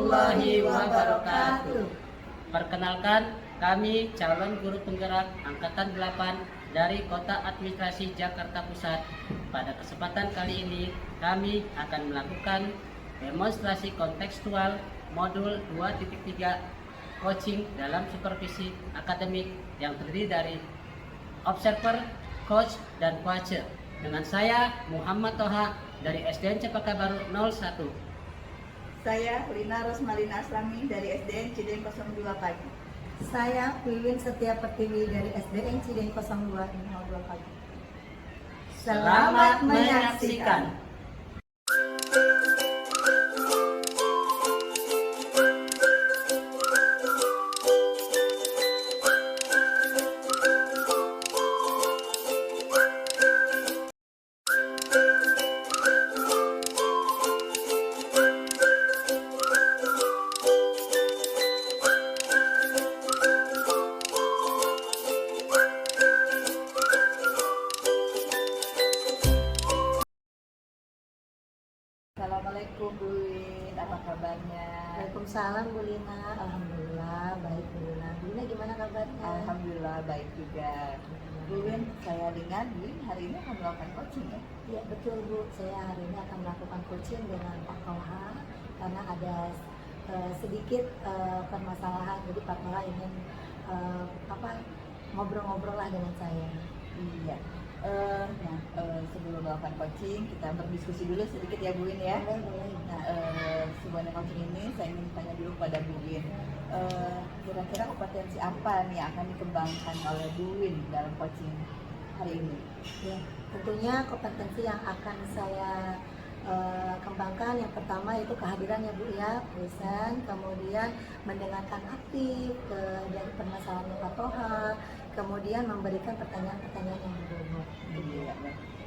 warahmatullahi wabarakatuh. Perkenalkan, kami calon guru penggerak Angkatan 8 dari Kota Administrasi Jakarta Pusat. Pada kesempatan kali ini, kami akan melakukan demonstrasi kontekstual modul 2.3 coaching dalam supervisi akademik yang terdiri dari observer, coach, dan coacher. Dengan saya, Muhammad Toha dari SDN Cempaka Baru 01. Saya Lina Rosmalina Aslami dari SDN Cideng 02 Pagi. Saya Wiwin Setia Pertiwi dari SDN Cideng 02 Pagi. Selamat menyaksikan. Assalamualaikum Bu Win, apa kabarnya? Waalaikumsalam Bu Lina. Alhamdulillah baik Bu Lina. Bu Lina gimana kabarnya? Alhamdulillah baik juga. Bu Win, saya dengar Bu Win hari ini akan melakukan coaching ya? Ya betul Bu, saya hari ini akan melakukan coaching dengan Pak Toha karena ada sedikit permasalahan. Jadi Pak Toha ingin ngobrol-ngobrol lah dengan saya. Iya. Sebelum melakukan coaching, kita berdiskusi dulu sedikit ya Bu Win ya. Boleh. Nah, sebelum coaching ini saya ingin tanya dulu pada Bu Win. Kira-kira kompetensi apa nih yang akan dikembangkan oleh Bu Win dalam coaching hari ini? Ya, tentunya kompetensi yang akan saya kembangkan yang pertama itu kehadirannya Bu ya, present, kemudian mendengarkan aktif dari permasalahan Pak Toha, kemudian memberikan pertanyaan-pertanyaan yang berbobot. Iya.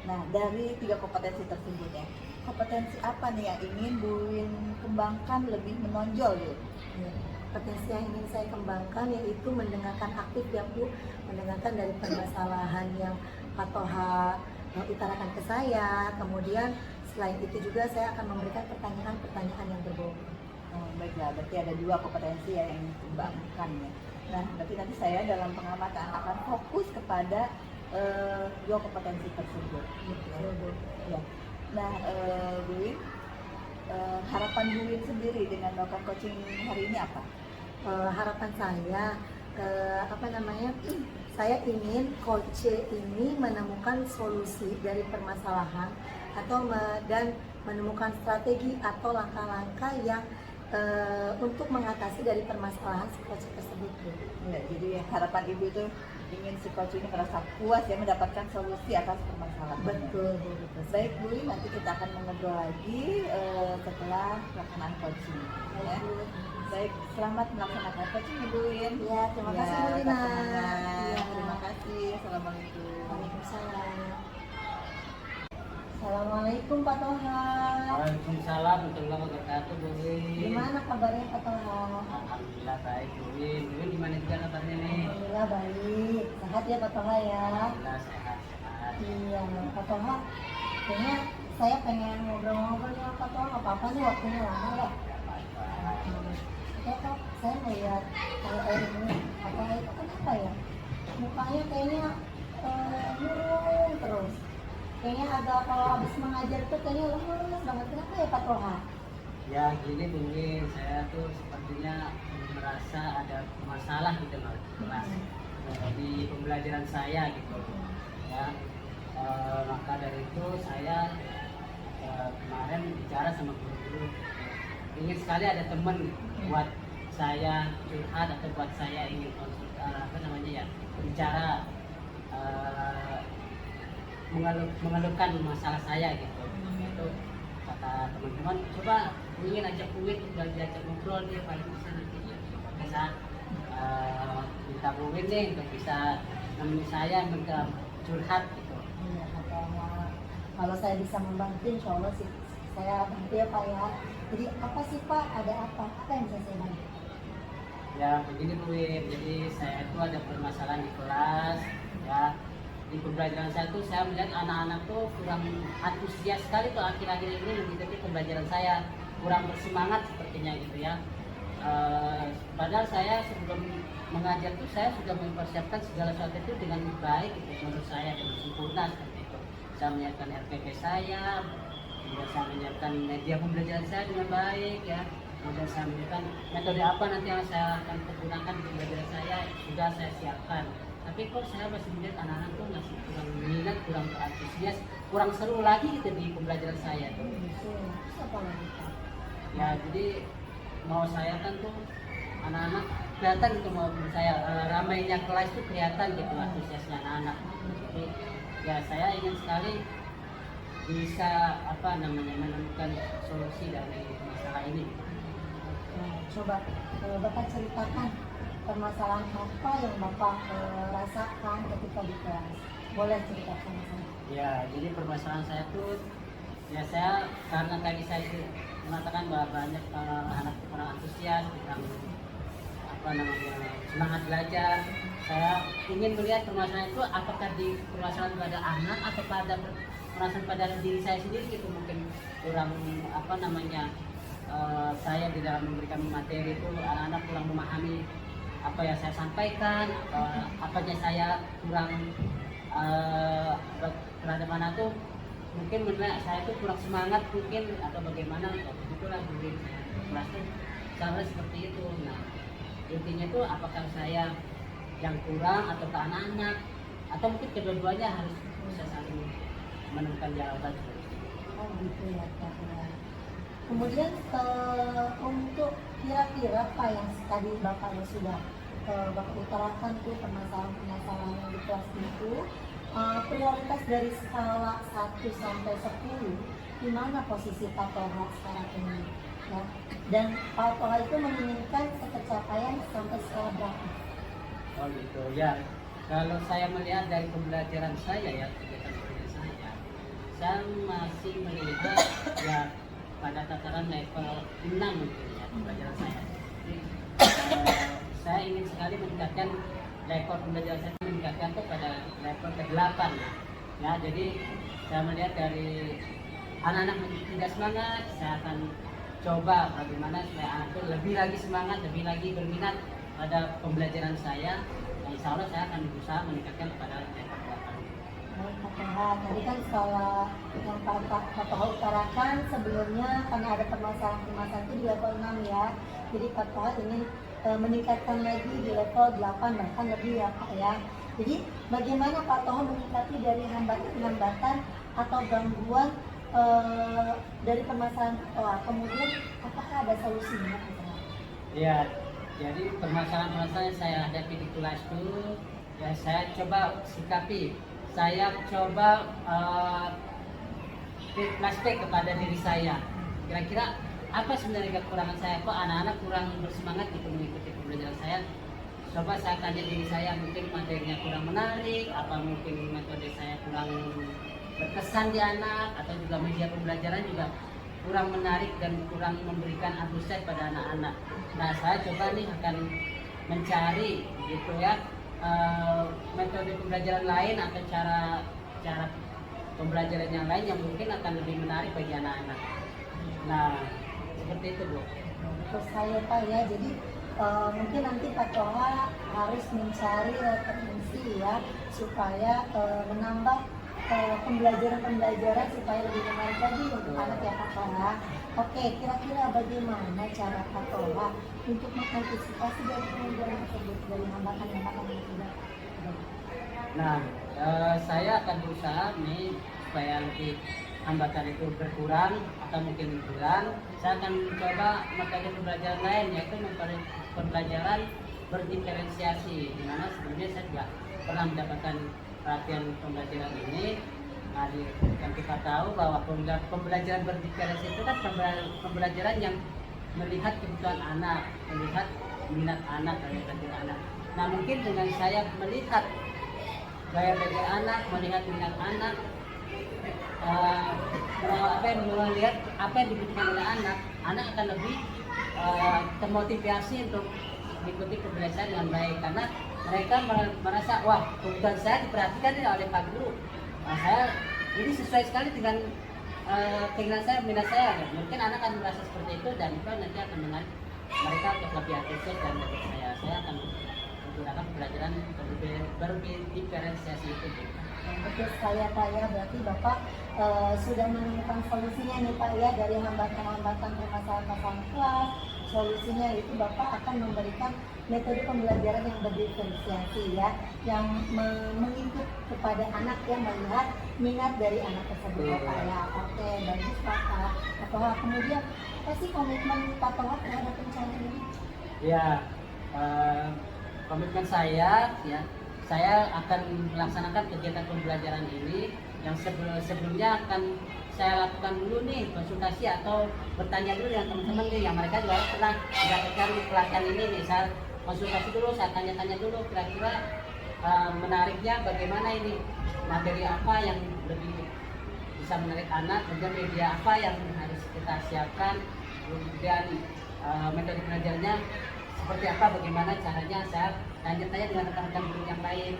Nah, dari 3 kompetensi tersebut ya, kompetensi apa nih yang ingin Bu Win kembangkan lebih menonjol Bu? Ya, kompetensi yang ingin saya kembangkan yaitu mendengarkan aktif ya Bu, mendengarkan dari permasalahan yang Pak Toha utarakan ke saya, kemudian selain itu juga saya akan memberikan pertanyaan-pertanyaan yang berbobot. Baiklah, berarti ada 2 kompetensi yang ingin dikembangkan ya. Nah, berarti nanti saya dalam pengamatan akan fokus kepada 2 kompetensi tersebut. Ya. Nah, Bu Win, harapan Bu Win sendiri dengan melakukan coaching hari ini apa? Harapan saya saya ingin coach ini menemukan solusi dari permasalahan dan menemukan strategi atau langkah-langkah yang untuk mengatasi dari permasalahan si coach tersebut. Ya, jadi harapan Ibu itu ingin si coach ini merasa puas ya mendapatkan solusi atas permasalahan. Betul. Baik Bu Win, nanti kita akan mengobrol lagi setelah pelaksanaan coaching. Ya. Baik, selamat melaksanakan coaching Ibu Win. Ya, terima kasih Bu Lina. Ya. Terima kasih. Assalamualaikum. Waalaikumsalam. Assalamualaikum Pak Toha. Waalaikumsalam warahmatullahi wabarakatuh, Bu Win. Gimana kabarnya Pak Toha? Alhamdulillah baik, Bu Win. Bu Win gimana juga kabarnya nih? Alhamdulillah baik. Sehat ya Pak Toha ya? Alhamdulillah sehat. Iya Pak Toha. Kayaknya saya pengen ngobrol-ngobrol ya Pak Toha. Nggak apa-apa nih waktunya lama ya? Oke Pak, saya melihat kalau air ini Pak Toha itu kenapa ya? Mukanya kayaknya murung terus. Kayaknya agak kalau habis mengajar tuh kayaknya lemes banget. Kenapa ya Pak Toha? Ya gini Bu Win, saya tuh sepertinya merasa ada masalah gitu kelas di pembelajaran saya gitu ya. Maka dari itu saya kemarin bicara sama guru-guru, ingin sekali ada teman buat saya curhat atau buat saya ingin bicara mengeluhkan masalah saya gitu. Itu kata teman-teman, coba ingin ajak Bu Win untuk diajak ngobrol nih, paling bisa nanti bisa minta Bu Win nih untuk bisa nemenin saya curhat gitu. Iya Pak Toha. Kalau saya bisa membantu, insya Allah sih saya bantu ya Pak ya. Jadi apa sih Pak? Ada apa? Apa yang bisa saya bantu? Ya begini Bu Win, jadi saya itu ada permasalahan di kelas ya. Di pembelajaran saya tuh saya melihat anak-anak tuh kurang antusias sekali tuh akhir-akhir ini mengikuti pembelajaran saya. kurang bersemangat sepertinya gitu ya. Padahal saya sebelum mengajar itu saya sudah mempersiapkan segala sesuatu itu dengan baik gitu, menurut saya dengan sempurna seperti itu. Saya menyiapkan RPP saya, kemudian saya menyiapkan media pembelajaran saya dengan baik ya. Kemudian saya menyiapkan metode apa nanti yang saya akan gunakan di pembelajaran saya sudah saya siapkan. Tapi kok saya masih melihat anak-anak tuh masih kurang minat, kurang antusias, kurang seru lagi gitu di pembelajaran saya tuh. Terus apa lagi Pak? Ya jadi mau saya kan tuh anak-anak kelihatan gitu mau saya ramainya kelas tuh kelihatan gitu antusiasnya anak-anak. Jadi ya saya ingin sekali bisa menemukan solusi dari masalah ini. Nah, coba Bapak ceritakan permasalahan apa yang Bapak rasakan ketika di kelas. Boleh ceritakan sama saya. Ya, jadi permasalahan saya tuh ya saya karena tadi saya mengatakan bahwa banyak anak kurang antusias, kurang semangat belajar. Saya ingin melihat permasalahan itu apakah di permasalahan pada anak atau pada permasalahan pada diri saya sendiri gitu, mungkin kurang saya di dalam memberikan materi itu anak-anak kurang memahami apa yang saya sampaikan, apanya saya kurang terhadap anak tuh mungkin menurut saya tuh kurang semangat mungkin atau bagaimana, itulah mungkin kelas tuh cara seperti itu. Nah intinya tuh apakah saya yang kurang atau ke anak-anak atau mungkin kedua-duanya harus bisa saling menemukan jawaban seperti itu. Oh gitu ya Pak. Ya. Kemudian untuk kira-kira Pak yang tadi Bapak yang sudah Bapak utarakan tuh permasalahan-permasalahan yang di kelas itu, prioritas dari skala 1 sampai 10, di mana posisi Pak Toha sekarang ini? Ya. Dan Pak Toha itu menginginkan ketercapaian sampai skala berapa? Oh gitu ya. Kalau saya melihat dari pembelajaran saya ya, kegiatan pembelajaran saya masih melihat ya pada tataran level 6 mungkin ya pembelajaran saya. Jadi, saya ingin sekali meningkatkan level pembelajaran saya, meningkatkan kepada level ke-8 ya. Jadi saya melihat dari anak-anak tidak semangat, saya akan coba bagaimana supaya anak itu lebih lagi semangat, lebih lagi berminat pada pembelajaran saya. Dan insya Allah saya akan berusaha meningkatkan kepada level 8. Pak Toha, tadi kan skala yang Pak Toha utarakan sebelumnya karena ada permasalahan-permasalahan itu di level 6 ya. Jadi Pak Toha ingin meningkatkan lagi di level 8 bahkan lebih ya Pak ya. Jadi bagaimana Pak Toha meningkati dari hambatan-hambatan atau gangguan dari permasalahan Pak Toha? Kemudian apakah ada solusinya Pak Toha? Ya, jadi permasalahan-permasalahan yang saya hadapi di kelas itu ya saya coba sikapi. Saya coba flashback kepada diri saya. Kira-kira apa sebenarnya kekurangan saya? Kok anak-anak kurang bersemangat gitu mengikuti pembelajaran saya? Coba saya tanya diri saya, mungkin materinya kurang menarik, apa mungkin metode saya kurang berkesan di anak, atau juga media pembelajaran juga kurang menarik dan kurang memberikan antusias pada anak-anak. Nah, saya coba nih akan mencari gitu ya metode pembelajaran lain atau cara pembelajaran yang lain yang mungkin akan lebih menarik bagi anak-anak. Nah, seperti itu Bu. Terus saya Pak ya, jadi mungkin nanti Pak Toha harus mencari referensi ya supaya menambah pembelajaran supaya lebih menarik lagi untuk anak ya Pak Toha. Oke, kira-kira bagaimana cara Pak Toha untuk mengantisipasi dari pembelajaran tersebut, dari hambatan-hambatan yang tidak ada? Nah, saya akan berusaha nih supaya lebih hambatan itu berkurang atau mungkin hilang. Saya akan mencoba metode pembelajaran lain, yaitu pembelajaran berdiferensiasi, di mana sebelumnya saya juga pernah mendapatkan perhatian pembelajaran ini. Nah, yang kita tahu bahwa pembelajaran berdiferensiasi itu kan pembelajaran yang melihat kebutuhan anak, melihat minat anak, gaya belajar anak. Nah, mungkin dengan saya melihat gaya belajar anak, melihat minat anak, melihat apa yang dibutuhkan oleh anak akan lebih termotivasi untuk mengikuti pembelajaran dengan baik, karena mereka merasa wah kebutuhan saya diperhatikan oleh Pak Guru. Nah, saya ini sesuai sekali dengan keinginan saya, minat saya, mungkin anak akan merasa seperti itu dan itu nanti akan menarik mereka untuk lebih antusias dan dari saya akan menggunakan pembelajaran berdiferensiasi itu. Betul sekali ya Pak ya, berarti Bapak sudah menemukan solusinya nih Pak ya, dari hambatan-hambatan permasalahan-permasalahan kelas. Solusinya itu Bapak akan memberikan metode pembelajaran yang berdiferensiasi ya, yang mengikut kepada anak yang melihat minat dari anak tersebut ya Pak ya. Oke, bagus Pak. Atau kemudian apa sih komitmen Pak Toha terhadap rencana ini? Ya, komitmen saya ya, saya akan melaksanakan kegiatan pembelajaran ini yang sebelumnya akan saya lakukan dulu nih konsultasi atau bertanya dulu dengan teman-teman nih yang mereka juga pernah mendapatkan pelatihan ini nih. Saya konsultasi dulu, saya tanya-tanya dulu kira-kira menariknya bagaimana ini, materi apa yang lebih bisa menarik anak, kemudian media apa yang harus kita siapkan, kemudian metode pengajarnya seperti apa, bagaimana caranya. Saya tanya-tanya dengan rekan-rekan guru yang lain.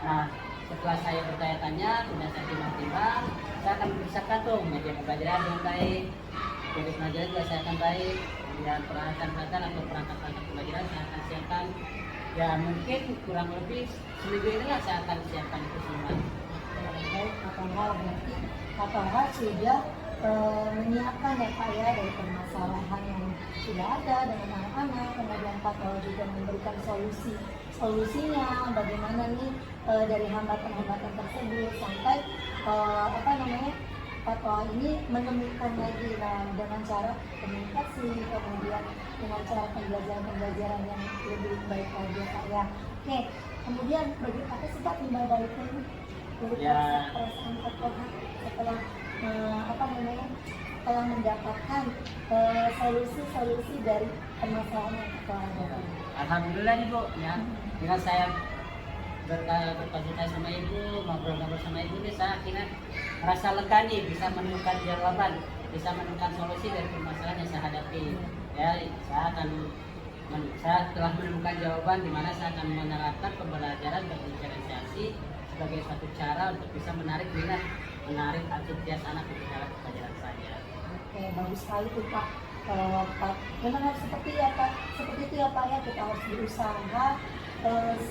Nah, setelah saya bertanya-tanya, kemudian saya timbang-timbang, saya akan mempersiapkan tuh media pembelajaran dengan baik, metode pengajaran juga saya akan baik, kemudian peralatan-peralatan atau perangkat-perangkat pembelajaran saya akan siapkan. Ya mungkin kurang lebih seminggu inilah saya akan siapkan itu semua. Baik, Pak Toha, berarti Pak Toha sudah menyiapkan ya Pak ya, dari permasalahan yang sudah ada dengan anak-anak, kemudian Pak Toha juga memberikan solusinya bagaimana nih dari hambatan-hambatan tersebut sampai Pak Toha ini menemukan lagi dengan cara komunikasi, kemudian dengan cara pembelajaran yang lebih baik lagi Pak ya. Oke, kemudian bagi apa sih Pak timbal baliknya ini? Ya. Perasaan Pak Toha setelah telah mendapatkan solusi dari permasalahan yang kita hadapi. Alhamdulillah nih Bu, ya dengan saya berkonsultasi sama Ibu, ngobrol-ngobrol sama Ibu nih, saya akhirnya merasa lega nih, bisa menemukan jawaban, bisa menemukan solusi dari permasalahan yang saya hadapi. Ya, saya telah menemukan jawaban di mana saya akan menerapkan pembelajaran berdiferensiasi sebagai suatu cara untuk bisa menarik minat, menarik antusias anak untuk dalam pelajaran saya. Oke, bagus sekali tuh Pak. Pak, memang harus seperti itu ya Pak ya, kita harus berusaha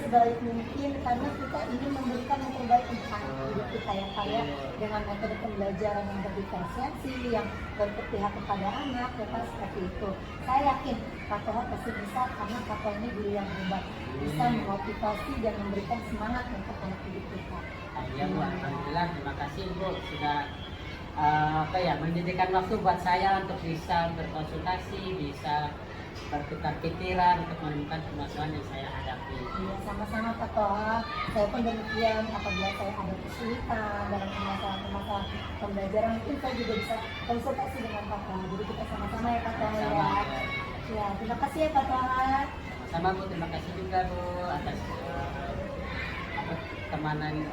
sebaik mungkin karena kita ingin memberikan yang terbaik untuk anak didik kita ya Pak ya, dengan metode pembelajaran yang berdiferensiasi, yang berpihak kepada anak ya Pak, seperti itu. Saya yakin Pak Toha pasti bisa, karena Pak Toha ini guru yang hebat, bisa memotivasi dan memberikan semangat untuk anak didik kita. Ya Bu, alhamdulillah, terima kasih Bu sudah menyediakan waktu buat saya untuk bisa berkonsultasi, bisa bertukar pikiran untuk menemukan permasalahan yang saya hadapi. Iya, sama-sama Pak Toha. Saya pun demikian, apabila saya ada kesulitan dalam permasalahan pembelajaran, mungkin saya juga bisa konsultasi dengan Pak Toha. Jadi kita sama-sama ya Pak Toha ya. Ya, terima kasih ya Pak Toha. Sama Bu, terima kasih juga Bu atas temanan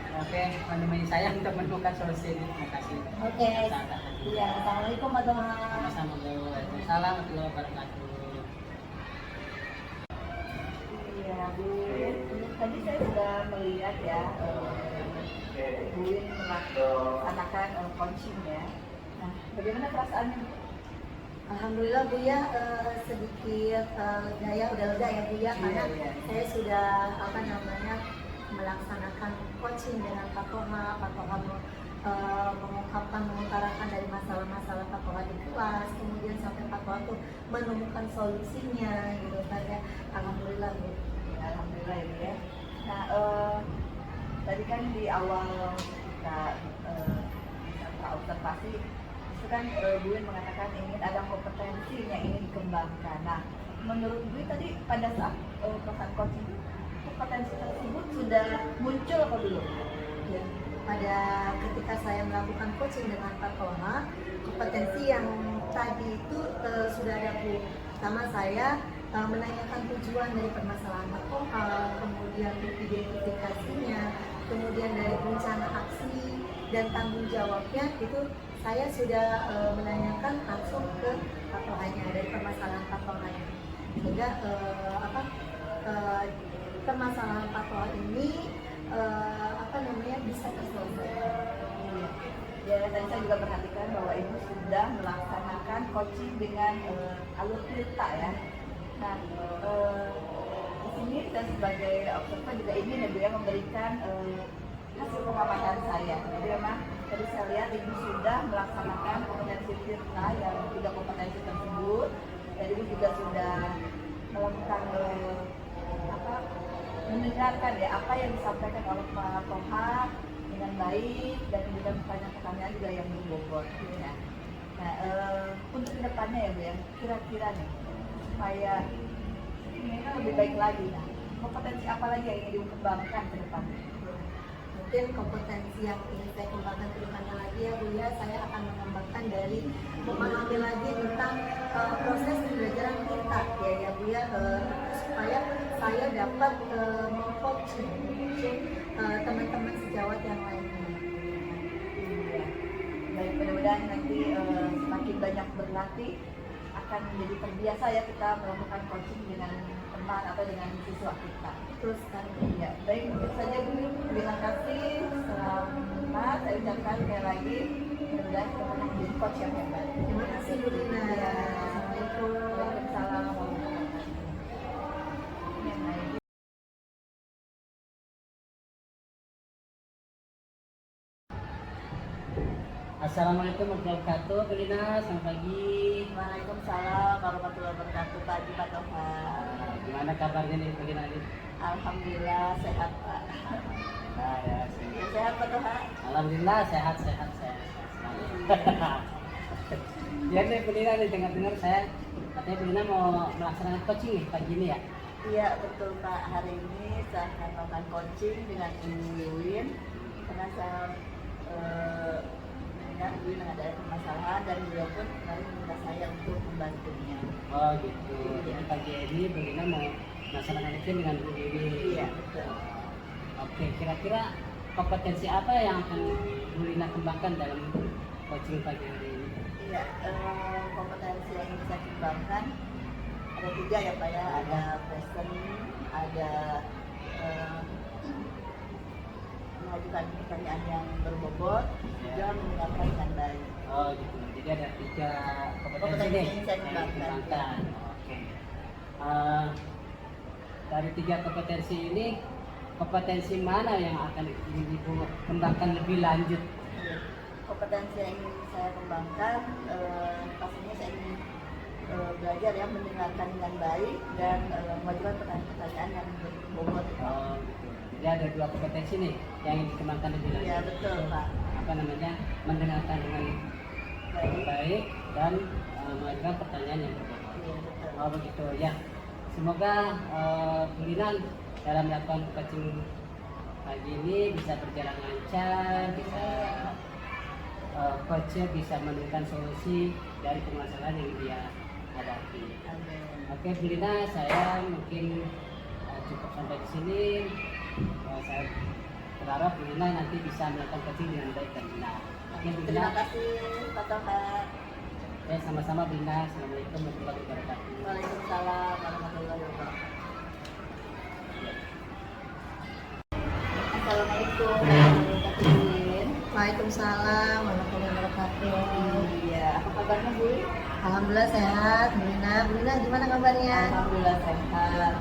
menemani saya untuk menemukan solusi ini. Terima kasih. Oke. Iya, assalamualaikum Pak Toha. Sama-sama Bu. Waalaikumsalam warahmatullahi wabarakatuh. Iya Bu, tadi saya sudah melihat ya, Bu Win melaksanakan coaching ya. Nah, bagaimana perasaannya Bu? Alhamdulillah Bu ya, sedikit daya udah lega ya Bu ya, karena saya sudah melaksanakan coaching dengan Pak Toha. Pak Toha mengutarakan dari masalah-masalah Pak Toha di kelas, kemudian sampai Pak Toha tuh menemukan solusinya gitu kan ya. Alhamdulillah Bu. Ya, alhamdulillah ya Bu ya. Nah, tadi kan di awal kita bisa observasi, itu kan Bu Win mengatakan ingin ada kompetensi yang ingin dikembangkan. Nah, menurut Bu Win tadi pada saat pelaksanaan coaching itu kompetensi tersebut sudah muncul apa belum? Ya, pada ketika saya melakukan coaching dengan Pak Toha, kompetensi yang tadi itu sudah ada Bu. Pertama saya menanyakan tujuan dari permasalahan Pak Toha, kemudian identifikasinya, kemudian dari rencana aksi dan tanggung jawabnya, itu saya sudah menanyakan langsung ke Pak Tohanya, dari permasalahan Pak Tohanya, sehingga permasalahan Pak Toha ini bisa terselesaikan. Ya, tadi saya juga perhatikan bahwa Ibu sudah melaksanakan coaching dengan alur Tirta ya. Nah, di sini saya sebagai observer juga ingin ya Bu ya memberikan hasil pengamatan saya. Jadi memang tadi saya lihat Ibu sudah melaksanakan kompetensi Tirta yang 3 kompetensi tersebut. Dan Ibu juga sudah melakukan mendengarkan ya apa yang disampaikan oleh Pak Toha dengan baik dan kemudian pertanyaan-pertanyaan juga yang berbobot ya. Nah, untuk kedepannya ya Bu ya, kira-kira nih supaya ini lebih baik lagi, nah kompetensi apa lagi yang ingin dikembangkan ke depannya? Mungkin kompetensi yang ingin saya kembangkan ke depannya lagi ya Bu ya, saya akan mengembangkan dari memahami lagi tentang proses pembelajaran kita ya Bu ya, supaya saya dapat meng-coaching teman-teman sejawat yang lainnya. Ya. Baik, mudah-mudahan nanti semakin banyak berlatih akan menjadi terbiasa ya kita melakukan coaching dengan teman atau dengan siswa kita. Betul sekali. Ya, baik, mungkin saja Bu. Terima kasih. Selamat. Saya ucapkan sekali lagi. Mudah-mudahan kita akan menjadi coach yang hebat. Terima kasih Bu Lina. Ya. Assalamualaikum. Waalaikumsalam warahmatullahi wabarakatuh. Yang lain. Assalamualaikum warahmatullahi wabarakatuh, Bu Lina. Selamat pagi. Waalaikumsalam warahmatullahi wabarakatuh. Pagi Pak Toha. Gimana kabarnya nih, Bu Lina? Alhamdulillah sehat Pak. Nah, ya, Ya, sehat Pak Toha. alhamdulillah sehat. Ya nih Bu Lina nih, dengar-dengar saya katanya Bu Lina mau melaksanakan coaching nih pagi ini ya. Iya betul Pak. Hari ini saya akan melakukan coaching dengan Ibu Wiwin karena saya mendengar Ibu Wiwin ada permasalahan dan beliau pun kemarin meminta saya untuk membantunya. Oh gitu. Jadi pagi ini Bu Lina mau melaksanakan coaching dengan Bu Wiwi. Iya betul. Oke, kira-kira kompetensi apa yang akan Bu Lina kembangkan dalam coaching pagi hari ini? Iya, kompetensi yang ingin saya kembangkan ada 3 ya Pak ya, ada present, ada mengajukan pertanyaan yang berbobot, juga mendengarkan dengan baik. Oh gitu. Jadi ada 3 kompetensi Kompetensi nih yang saya yang kembangkan. dikembangkan. Oke. Dari 3 kompetensi ini, kompetensi mana yang akan ingin Ibu kembangkan lebih lanjut? Iya. Kompetensi yang ingin saya kembangkan, pastinya saya ingin belajar ya mendengarkan dengan baik dan mengajukan pertanyaan-pertanyaan yang berbobot. Oh gitu. Jadi ada 2 kompetensi nih yang ingin dikembangkan lebih lanjut. Iya betul Pak. Apa namanya? Mendengarkan dengan Baik. baik dan mengajukan pertanyaan yang berbobot. Iya betul. Oh begitu ya. Semoga Bu Lina dalam melakukan coaching pagi ini bisa berjalan lancar, bisa coachnya bisa menemukan solusi dari permasalahan yang dia hadapi. Amin. Oke Bu Lina, saya mungkin cukup sampai di sini. Saya berharap Bu Lina nanti bisa melakukan coaching dengan baik dan benar. Oke Bu Lina. Terima kasih Pak Toha. Ya sama-sama Bu Lina. Assalamualaikum warahmatullahi wabarakatuh. Waalaikumsalam warahmatullahi wabarakatuh. Assalamualaikum warahmatullahi wabarakatuh. Waalaikumsalam warahmatullahi wabarakatuh. Iya, apa kabarnya Bu? Alhamdulillah sehat. Bu Lina gimana kabarnya? Alhamdulillah sehat.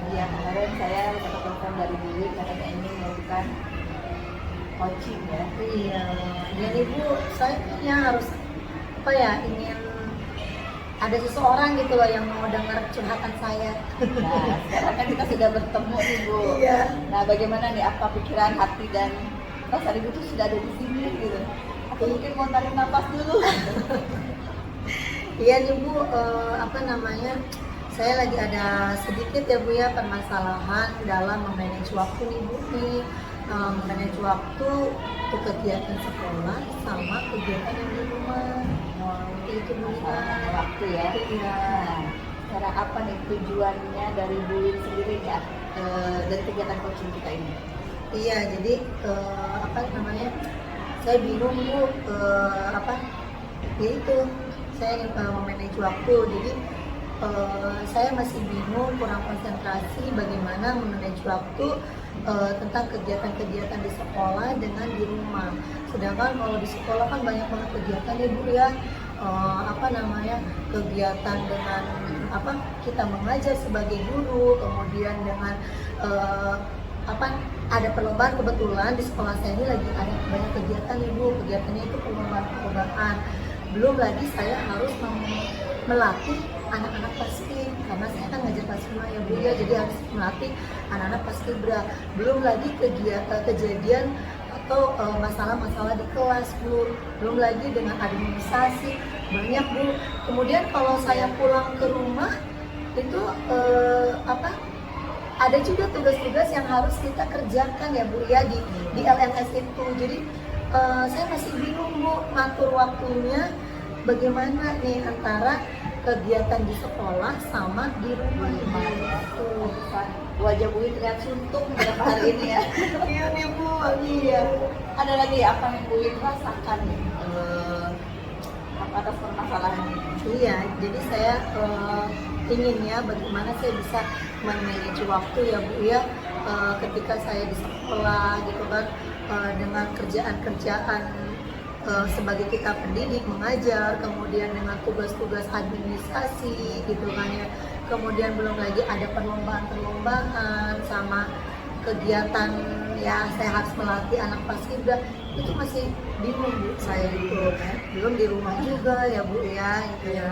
Iya, kemarin saya dapat telepon dari Bu katanya ingin melakukan coaching ya. Iya, jadi Bu, saya punya harus apa ya, ingin ada seseorang gitu loh yang mau dengar curhatan saya. Nah, sekarang kan kita sudah bertemu nih Bu. Iya. Nah, bagaimana nih apa pikiran, hati dan rasa Ibu tuh sudah ada di sini gitu. Atau mungkin mau tarik nafas dulu. Iya nih Bu, apa namanya, saya lagi ada sedikit ya Bu ya permasalahan dalam memanage waktu nih Bu nih. Memanage waktu untuk kegiatan sekolah sama kegiatan yang di rumah. Itu Bu Lina. Waktu ya. Iya. Nah, cara apa nih tujuannya dari Bu Lin sendiri ya dari kegiatan coaching kita ini? Iya, jadi apa namanya, saya bingung Bu, apa, ya itu saya memanage waktu. Jadi saya masih bingung, kurang konsentrasi bagaimana memanage waktu tentang kegiatan-kegiatan di sekolah dengan di rumah. Sedangkan kalau di sekolah kan banyak banget kegiatan ya Bu ya. Kegiatan dengan kita mengajar sebagai guru, kemudian dengan ada perlombaan. Kebetulan di sekolah saya ini lagi ada banyak kegiatan Ibu. Kegiatannya itu perlombaan. Belum lagi saya harus melatih anak-anak paskib, karena saya kan ngajar paskib ya Bu ya, jadi harus melatih anak-anak paskibra. Belum lagi kejadian atau masalah-masalah di kelas Bu, belum lagi dengan administrasi banyak Bu. Kemudian kalau saya pulang ke rumah itu ada juga tugas-tugas yang harus kita kerjakan ya Bu ya di LMS itu. Jadi saya masih bingung Bu ngatur waktunya bagaimana nih antara kegiatan di sekolah sama di rumah. Wajah Bu terlihat suntuk beberapa hari ini ya. Iya nih Bu, iya. Ada lagi apa yang Bu rasakan nih atas permasalahan ini? Iya, jadi saya ingin ya bagaimana saya bisa memanage waktu ya Bu ya, ketika saya di sekolah gitu kan, dengan kerjaan-kerjaan sebagai kita pendidik mengajar, kemudian dengan tugas-tugas administrasi gitu kan ya, kemudian belum lagi ada perlombaan sama kegiatan ya saya harus melatih anak paskibra. Itu masih bingung Bu saya itu, belum di rumah juga ya Bu ya gitu ya.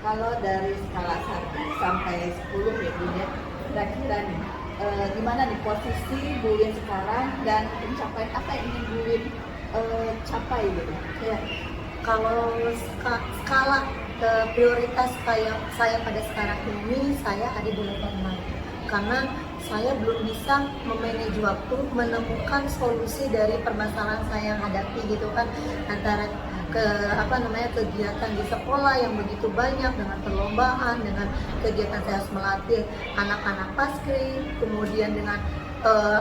Kalau dari skala 1 sampai 10 ya Bu ya, kira-kira nih gimana nih posisi Bu Win sekarang dan pencapaian apa yang ingin Bu Win capai gitu Ya, kalau skala prioritas kayak saya pada sekarang ini, saya ada di level 6 karena saya belum bisa memanage waktu, menemukan solusi dari permasalahan saya yang hadapi gitu kan, antara kegiatan di sekolah yang begitu banyak dengan perlombaan, dengan kegiatan saya harus melatih anak-anak paskib, kemudian dengan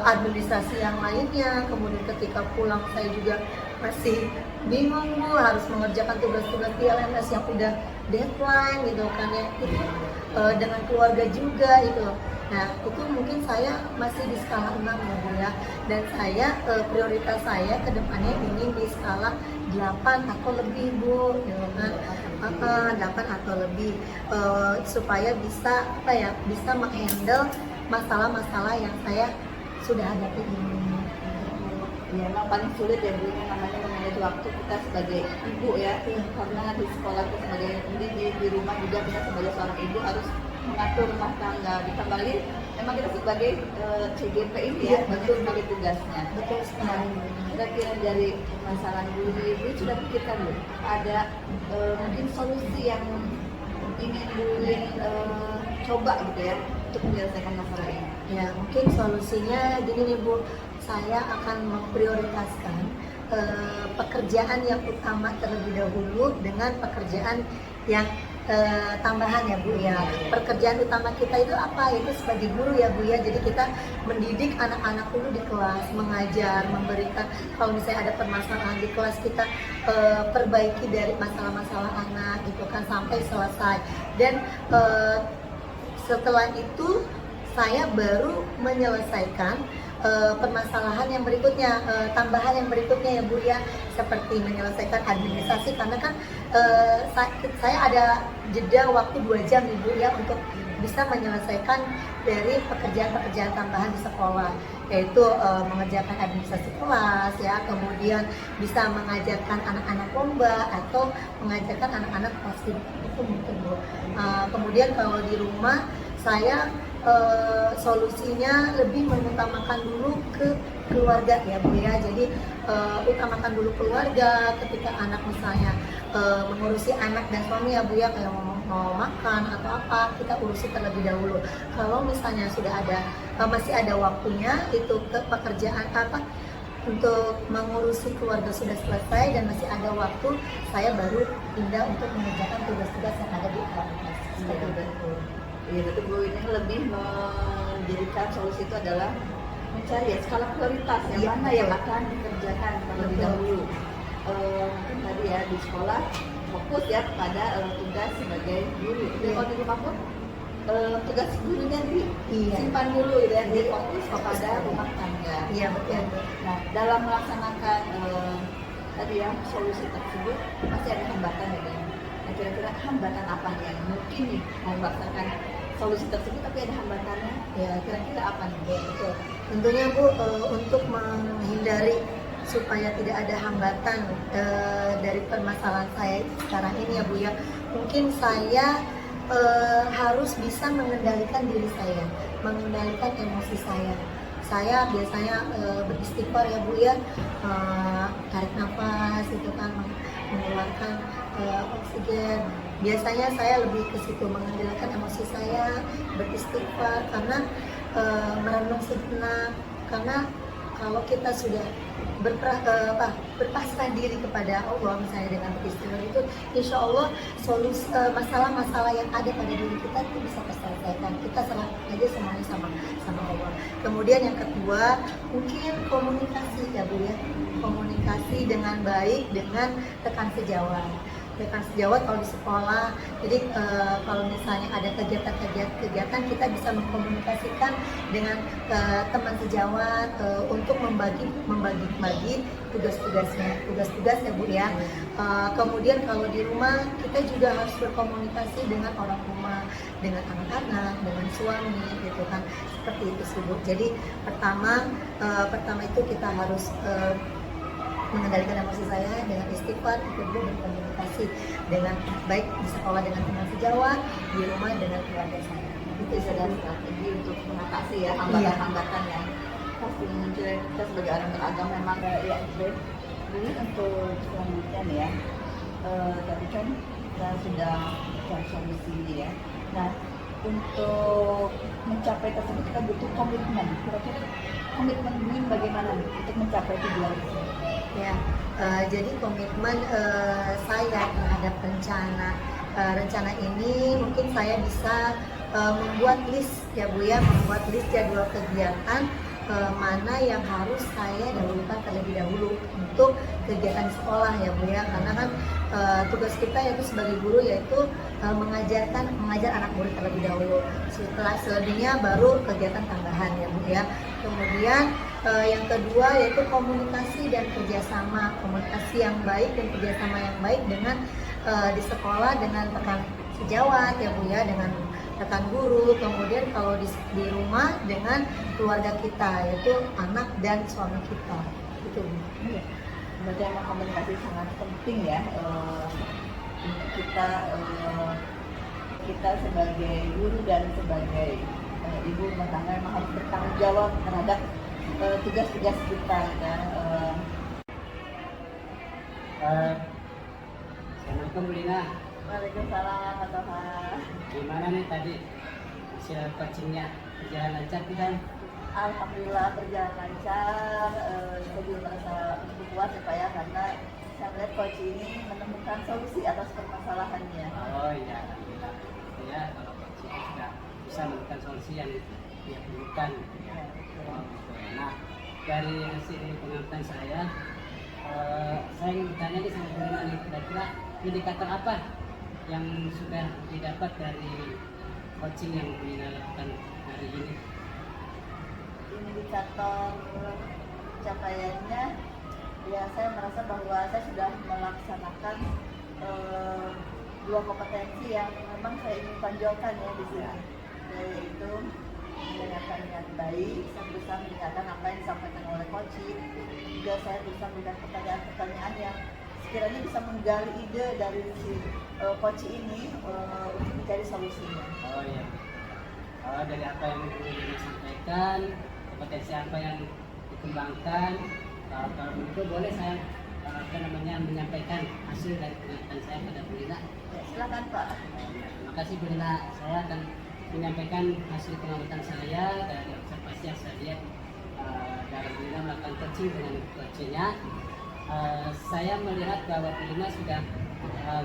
administrasi yang lainnya, kemudian ketika pulang saya juga masih bingung Bu harus mengerjakan tugas-tugas di LMS yang udah deadline gitu kan ya, itu dengan keluarga juga itu. Nah itu mungkin saya masih di skala 6 ya Bu ya, dan saya prioritas saya ke depannya ingin di skala 8 atau lebih Bu gitu kan, 8 atau lebih, supaya bisa bisa menghandle masalah-masalah yang saya sudah hadapi ini. Ya memang paling sulit ya Bu, namanya memanage waktu kita sebagai ibu ya, karena di sekolah kita sebagai pendidik, di rumah juga kita sebagai seorang ibu harus mengatur rumah tangga. Ditambah lagi memang kita sebagai CGP ini ya, banyak sekali tugasnya. Betul sekali. Kira-kira dari masalah Bu sudah pikirkan Bu, ada mungkin solusi yang ingin Bu coba gitu ya untuk menyelesaikan masalah ini? Ya mungkin solusinya gini nih Bu, saya akan memprioritaskan pekerjaan yang utama terlebih dahulu dengan pekerjaan yang tambahan ya Bu ya. Pekerjaan utama kita itu apa? Itu sebagai guru ya Bu ya. Jadi kita mendidik anak-anak dulu di kelas, mengajar, memberikan kalau misalnya ada permasalahan di kelas kita perbaiki dari masalah-masalah anak gitu kan sampai selesai. Dan setelah itu saya baru menyelesaikan permasalahan yang berikutnya, tambahan yang berikutnya ya Bu ya, seperti menyelesaikan administrasi, karena kan saya ada jeda waktu 2 jam Ibu ya untuk bisa menyelesaikan dari pekerjaan-pekerjaan tambahan di sekolah, yaitu mengerjakan administrasi kelas ya, kemudian bisa mengajarkan anak-anak lomba atau mengajarkan anak-anak paskib, itu mungkin Bu. Kemudian kalau di rumah saya solusinya lebih mengutamakan dulu ke keluarga ya Bu ya. Jadi utamakan dulu keluarga ketika anak misalnya mengurusi anak dan suami ya Bu ya, kayak mau makan atau apa kita urusi terlebih dahulu. Kalau misalnya sudah ada masih ada waktunya, itu ke pekerjaan untuk mengurusi keluarga sudah selesai dan masih ada waktu, saya baru pindah untuk mengerjakan tugas-tugas yang ada di kantor. Seperti itu. Iya, betul Bu, ini lebih menjadikan solusi itu adalah mencari ya skala prioritas yang mana yang akan dikerjakan terlebih dahulu. Mungkin tadi ya di sekolah fokus ya pada tugas sebagai guru. Jadi kalau di rumah pun tugas tugas gurunya Iya. disimpan dulu gitu ya, difokus kepada rumah tangga. Iya, betul. Nah, dalam melaksanakan tadi ya solusi tersebut pasti ada hambatan ya, Dan. Nah, kira-kira hambatan apa nih yang mungkin nih mau melaksanakan solusi tersebut tapi ada hambatannya? Ya, kira-kira apa nih? Ya, betul. Tentunya Bu, untuk menghindari supaya tidak ada hambatan dari permasalahan saya sekarang ini ya Bu ya, mungkin saya harus bisa mengendalikan diri saya, mengendalikan emosi saya. Saya biasanya beristighfar ya Bu ya, tarik nafas itu kan, mengeluarkan oksigen. Biasanya saya lebih ke situ, mengendalikan emosi saya, beristighfar karena merenung sejenak, karena kalau kita sudah berpasrah diri kepada Allah misalnya dengan beristighfar itu, insya Allah solusi masalah-masalah yang ada pada diri kita itu bisa terselesaikan. Kita serah aja semuanya sama Allah. Kemudian yang kedua mungkin komunikasi ya Bu ya, komunikasi dengan baik dengan rekan sejawat kalau di sekolah. Jadi kalau misalnya ada kegiatan kita bisa mengkomunikasikan dengan teman sejawat untuk membagi tugas ya Bu ya. Kemudian kalau di rumah kita juga harus berkomunikasi dengan orang rumah, dengan anak-anak, dengan suami gitu kan, seperti itu sih Bu. Jadi pertama itu kita harus mengendalikan emosi saya dengan istighfar, kedua berkomunikasi dengan baik di sekolah dengan teman sejawat, di rumah dengan keluarga saya. Itu adalah strategi untuk mengatasi ya hambatan-hambatan yang pasti muncul. Kita sebagai orang beragama memang ya baik. Jadi untuk selanjutnya nih ya, tadi kan kita sudah cari solusi ya. Nah, untuk mencapai tersebut kita butuh komitmen. Kira-kira komitmen ini bagaimana untuk mencapai tujuan itu? Ya, jadi komitmen saya terhadap rencana ini mungkin saya bisa membuat list ya Bu ya, membuat list jadwal kegiatan mana yang harus saya dahulukan terlebih dahulu untuk kegiatan sekolah ya Bu ya, karena kan tugas kita yaitu sebagai guru yaitu mengajar anak murid terlebih dahulu. Setelah selebihnya baru kegiatan tambahan ya Bu ya. Kemudian yang kedua yaitu komunikasi dan kerjasama, komunikasi yang baik dan kerjasama yang baik dengan di sekolah dengan rekan sejawat ya Bu ya, dengan rekan guru. Kemudian kalau di rumah dengan keluarga kita yaitu anak dan suami kita itu. Berarti emang komunikasi sangat penting ya untuk kita sebagai guru dan sebagai ibu rumah tangga memang harus bertanggung jawab terhadap tugas-tugas kita kan. Assalamualaikum Bu Lina. Waalaikumsalam warahmatullahi. Gimana nih tadi hasil coachingnya, berjalan lancar kan? Alhamdulillah berjalan lancar. Saya juga merasa puas ya karena saya melihat coach ini menemukan solusi atas permasalahannya. Oh iya, alhamdulillah. Ya kalau coaching sudah bisa menemukan solusi yang dia perlukan. Oh, nah, dari hasil pengamatan saya ingin bertanya nih sama Bu Lina nih, kira-kira indikator apa yang sudah didapat dari coaching yang Bu Lina lakukan hari ini? Indikator capaiannya ya, saya merasa bahwa saya sudah melaksanakan dua kompetensi yang memang saya ingin tonjolkan ya di sini, yaitu mendengarkan dengan baik. Saya berusaha mendengarkan apa yang disampaikan oleh coaching, juga saya berusaha memberikan pertanyaan-pertanyaan yang sekiranya bisa menggali ide dari si coach ini untuk mencari solusinya. Oh iya. Dari apa yang Bu Lina sampaikan, kompetensi apa yang dikembangkan, kalau begitu boleh saya menyampaikan hasil dari pengamatan saya pada Bu Lina. Ya, silakan Pak. Terima kasih Bu Lina. Saya akan menyampaikan hasil pengamatan saya dari observasi yang saya lihat dari Bu Lina melakukan coaching dengan coachnya. Saya melihat bahwa Bu Lina sudah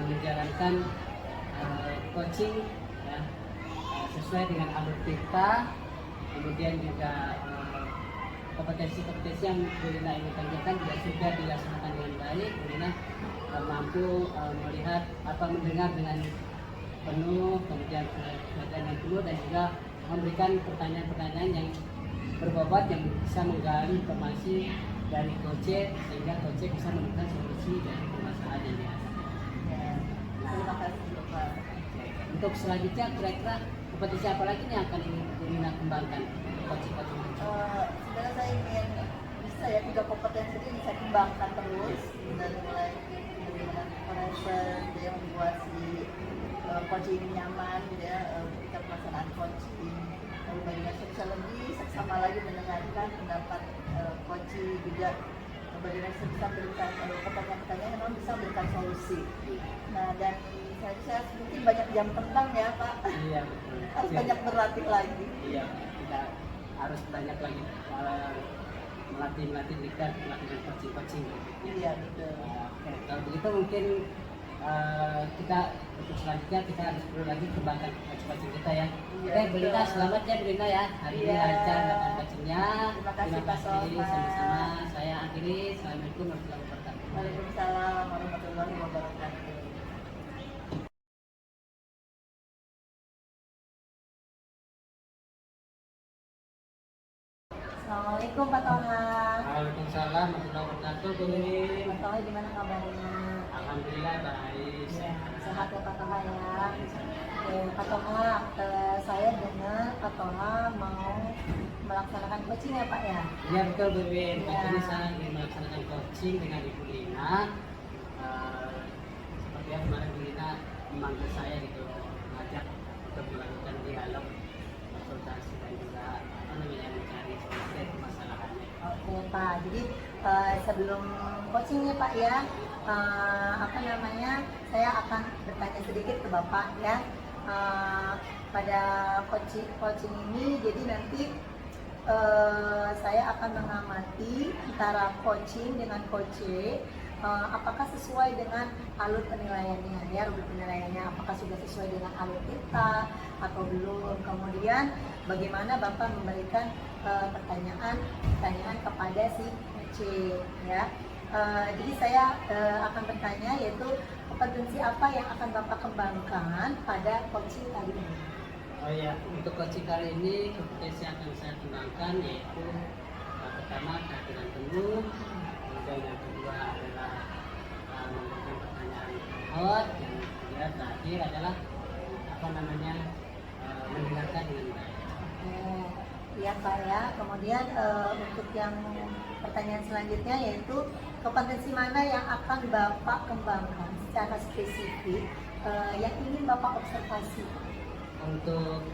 menjalankan coaching ya, sesuai dengan alur kita, kemudian juga kompetensi-kompetensi yang Bu Lina ingin tonjolkan juga sudah dilaksanakan dengan baik. Bu Lina mampu melihat mendengar dengan penuh, kemudian perhatian yang penuh, dan juga memberikan pertanyaan-pertanyaan yang berbobot yang bisa menggali informasi dari coach, sehingga coach bisa menemukan solusi dari permasalahan yang dihadapi. Ya, terima kasih Bapak. Untuk selanjutnya kira-kira kompetisi apa lagi nih yang akan Gurina kembangkan coach-coach? Sebenarnya saya ingin bisa ya 3 kompetensi ini saya kembangkan terus dari mulai bagaimana operation yang membuat si coaching ini nyaman gitu ya, ketika pelaksanaan coaching, lalu bagaimana saya bisa lebih seksama lagi mendengarkan pendapat coaching, juga bagaimana saya bisa memberikan pertanyaan-pertanyaan yang memang bisa memberikan solusi. Nah, dan saya mungkin banyak jam terbang ya Pak, Iya, betul. harus banyak berlatih lagi. Iya, kita harus banyak lagi melatih kita, melakukan coaching. Iya betul. Oke, kalau begitu mungkin kita untuk selanjutnya kita harus perlu lagi kembangkan coaching kita ya. Iya, Oke, Brina, betul. selamat ya Brina ya. Hari ini Iya. lancar melakukan coachingnya. Terima kasih, Pak Sofan. Sama-sama. Saya akhiri. Assalamualaikum warahmatullahi wabarakatuh. Waalaikumsalam warahmatullahi wabarakatuh. Assalamualaikum Pak Toha. Waalaikumsalam warahmatullahi wabarakatuh. Bu Mimin. Pak Toha gimana kabarnya? Alhamdulillah baik. Ya, sehat ya Pak Toha ya. Pak Toha, saya dengar Pak Toha mau melaksanakan coaching ya Pak ya? Iya betul Bu Mimin. Ya. Kali ini saya ingin melaksanakan coaching dengan Ibu Lina. Seperti yang kemarin Bu Lina memanggil saya gitu, mengajak untuk melakukan dialog, konsultasi dan juga mencari solusi permasalahannya. Oke Pak, jadi sebelum coachingnya Pak ya, saya akan bertanya sedikit ke Bapak ya. Pada coaching ini, jadi nanti saya akan mengamati antara coaching dengan coach, apakah sesuai dengan alur penilaiannya ya, rubrik penilaiannya, apakah sudah sesuai dengan alur kita atau belum. Kemudian bagaimana Bapak memberikan pertanyaan kepada si coach ya. Jadi saya akan bertanya, yaitu kompetensi apa yang akan Bapak kembangkan pada coaching kali ini. Oh ya, untuk coaching kali ini kompetensi yang akan saya kembangkan yaitu pertama kehadiran penuh, kemudian yang kedua adalah memberikan pertanyaan hot, dan kemudian terakhir adalah mendengarkan dengan baik. Iya Pak ya. Kemudian untuk yang pertanyaan selanjutnya, yaitu kompetensi mana yang akan Bapak kembangkan secara spesifik yang ingin Bapak observasi. Untuk